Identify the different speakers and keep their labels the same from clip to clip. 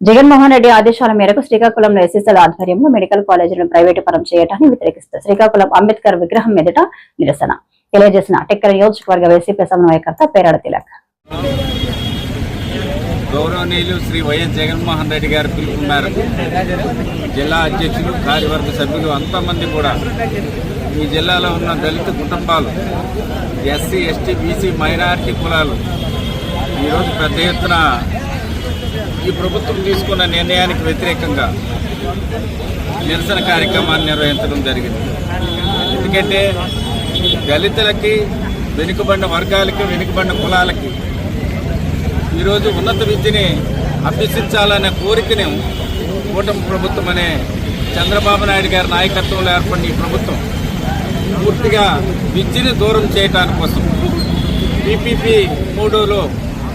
Speaker 1: జగన్మోహన్ రెడ్డి ఆదేశాల మేరకు శ్రీకాకుళంలో ఎస్ఎస్ఎల్ ఆధ్వర్యంలో మెడికల్ కాలేజీలను ప్రైవేటు పరం చేయడాన్ని వ్యతిరేకిస్తూ శ్రీకాకుళం అంబేద్కర్ విగ్రహం ఎదుట నిరసన తెలియజేసిన టెక్కల నియోజకవర్గ వైసీపీ సమన్వయకర్త పేరాడ తిలక్.
Speaker 2: గౌరవనీయులు శ్రీ వైఎస్ జగన్మోహన్ రెడ్డి గారి పిలుపు మేరకు జిల్లా అధ్యక్షులు కార్యవర్గ సభ్యులు అంతమంది కూడా ఈ జిల్లాలో ఉన్న దళిత కుటుంబాలు, ఎస్సీ ఎస్టీ బీసీ మైనారిటీ కులాలు ఈరోజు పెద్ద ఎత్తున ఈ ప్రభుత్వం తీసుకున్న నిర్ణయానికి వ్యతిరేకంగా నిరసన కార్యక్రమాన్ని నిర్వహించడం జరిగింది. ఎందుకంటే దళితులకి, వెనుకబడిన వర్గాలకి, వెనుకబడిన కులాలకి ఈరోజు ఉన్నత విద్యని అభ్యసించాలనే కోరికను కూటమి ప్రభుత్వం అనే చంద్రబాబు నాయుడు గారి నాయకత్వంలో ఏర్పడిన ఈ ప్రభుత్వం పూర్తిగా విద్యని దూరం చేయడానికి కోసం PPP 3లో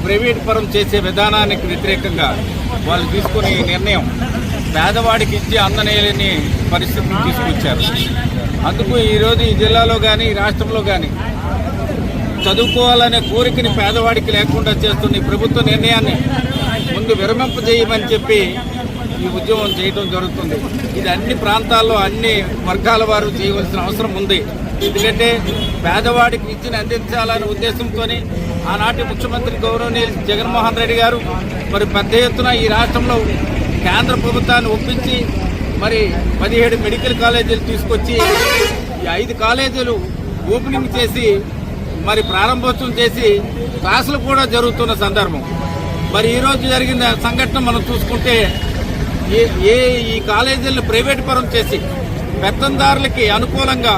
Speaker 2: ప్రైవేట్ పరం చేసే విధానానికి వ్యతిరేకంగా వాళ్ళు తీసుకునే ఈ నిర్ణయం పేదవాడికి ఇచ్చి అందనేలేని పరిస్థితిని తీసుకొచ్చారు. అందుకు ఈరోజు ఈ జిల్లాలో కానీ ఈ రాష్ట్రంలో కానీ చదువుకోవాలనే కోరికని పేదవాడికి లేకుండా చేస్తున్న ఈ ప్రభుత్వ నిర్ణయాన్ని ముందు విరమింపజేయమని చెప్పి ఈ ఉద్యమం చేయడం జరుగుతుంది. ఇది అన్ని ప్రాంతాల్లో అన్ని వర్గాల వారు చేయవలసిన అవసరం ఉంది. ఎందుకంటే పేదవాడికి విద్యను అందించాలనే ఉద్దేశంతో ఆనాటి ముఖ్యమంత్రి గౌరవనీయులు జగన్మోహన్ రెడ్డి గారు మరి పెద్ద ఎత్తున ఈ రాష్ట్రంలో కేంద్ర ప్రభుత్వాన్ని ఒప్పించి మరి 17 మెడికల్ కాలేజీలు తీసుకొచ్చి ఈ 5 కాలేజీలు ఓపెనింగ్ చేసి మరి ప్రారంభోత్సవం చేసి క్లాసులు కూడా జరుగుతున్న సందర్భం. మరి ఈరోజు జరిగిన సంఘటన మనం చూసుకుంటే ఈ కాలేజీలను ప్రైవేట్ పరం చేసి పెత్తందారులకి అనుకూలంగా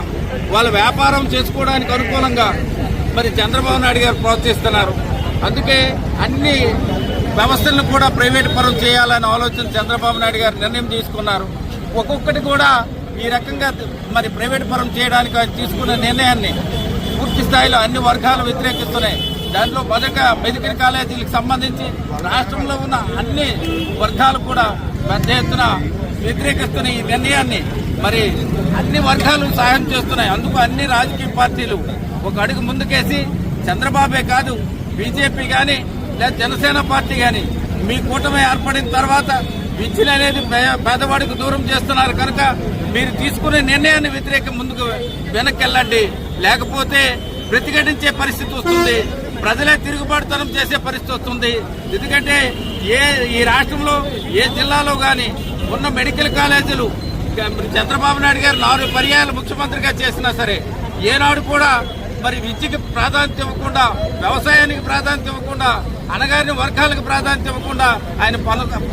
Speaker 2: వాళ్ళ వ్యాపారం చేసుకోవడానికి అనుకూలంగా మరి చంద్రబాబు నాయుడు గారు ప్రోత్సహిస్తున్నారు. అందుకే అన్ని వ్యవస్థలను కూడా ప్రైవేట్ పరం చేయాలనే ఆలోచన చంద్రబాబు నాయుడు గారు నిర్ణయం తీసుకున్నారు. ఒక్కొక్కటి కూడా ఈ రకంగా మరి ప్రైవేట్ పరం చేయడానికి ఆయన తీసుకున్న నిర్ణయాన్ని పూర్తి స్థాయిలో అన్ని వర్గాలు వ్యతిరేకిస్తున్నాయి. దాంట్లో మొదట మెడికల్ కాలేజీలకు సంబంధించి రాష్ట్రంలో ఉన్న అన్ని వర్గాలు కూడా పెద్ద ఎత్తున వ్యతిరేకిస్తున్న ఈ నిర్ణయాన్ని మరి అన్ని వర్గాలు సహాయం చేస్తున్నాయి. అందుకు అన్ని రాజకీయ పార్టీలు ఒక అడుగు ముందుకేసి చంద్రబాబే కాదు, బీజేపీ కానీ లేదా జనసేన పార్టీ కానీ మీ కూటమి ఏర్పడిన తర్వాత విద్యలు అనేది పేదవాడికి దూరం చేస్తున్నారు కనుక మీరు తీసుకునే నిర్ణయాన్ని వ్యతిరేకం ముందుకు వెనక్కి వెళ్ళండి, లేకపోతే ప్రతిఘటించే పరిస్థితి వస్తుంది, ప్రజలే తిరుగుబాటుతనం చేసే పరిస్థితి వస్తుంది. ఎందుకంటే ఈ రాష్ట్రంలో ఏ జిల్లాలో కానీ ఉన్న మెడికల్ కాలేజీలు చంద్రబాబు నాయుడు గారు 4 పర్యాయాలు ముఖ్యమంత్రిగా చేసినా సరే ఏనాడు కూడా మరి విద్యకి ప్రాధాన్యత ఇవ్వకుండా, వ్యవసాయానికి ప్రాధాన్యత ఇవ్వకుండా, అణగారిన వర్గాలకు ప్రాధాన్యత ఇవ్వకుండా ఆయన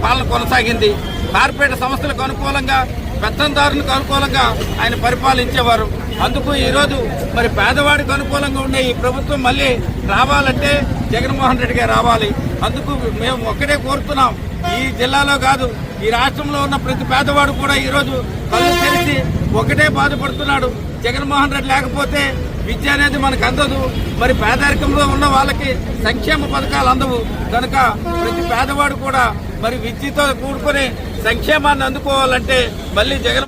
Speaker 2: పాలన కొనసాగింది. కార్పొరేట్ సంస్థలకు అనుకూలంగా, పెత్తందారులకు అనుకూలంగా ఆయన పరిపాలించేవారు. అందుకు ఈరోజు మరి పేదవాడికి అనుకూలంగా ఉండే ఈ ప్రభుత్వం మళ్ళీ రావాలంటే జగన్మోహన్ రెడ్డి గారు రావాలి. అందుకు మేము ఒక్కటే కోరుతున్నాం, ఈ జిల్లాలో కాదు ఈ రాష్ట్రంలో ఉన్న ప్రతి పేదవాడు కూడా ఈరోజు కళ్ళు తెరిచి ఒకటే బాధపడుతున్నాడు. జగన్మోహన్ రెడ్డి లేకపోతే విద్య అనేది మనకు అందదు, మరి పేదరికంలో ఉన్న వాళ్ళకి సంక్షేమ పథకాలు అందవు. కనుక ప్రతి పేదవాడు కూడా మరి విద్యతో కూడుకుని సంక్షేమాన్ని అందుకోవాలంటే మళ్ళీ జగన్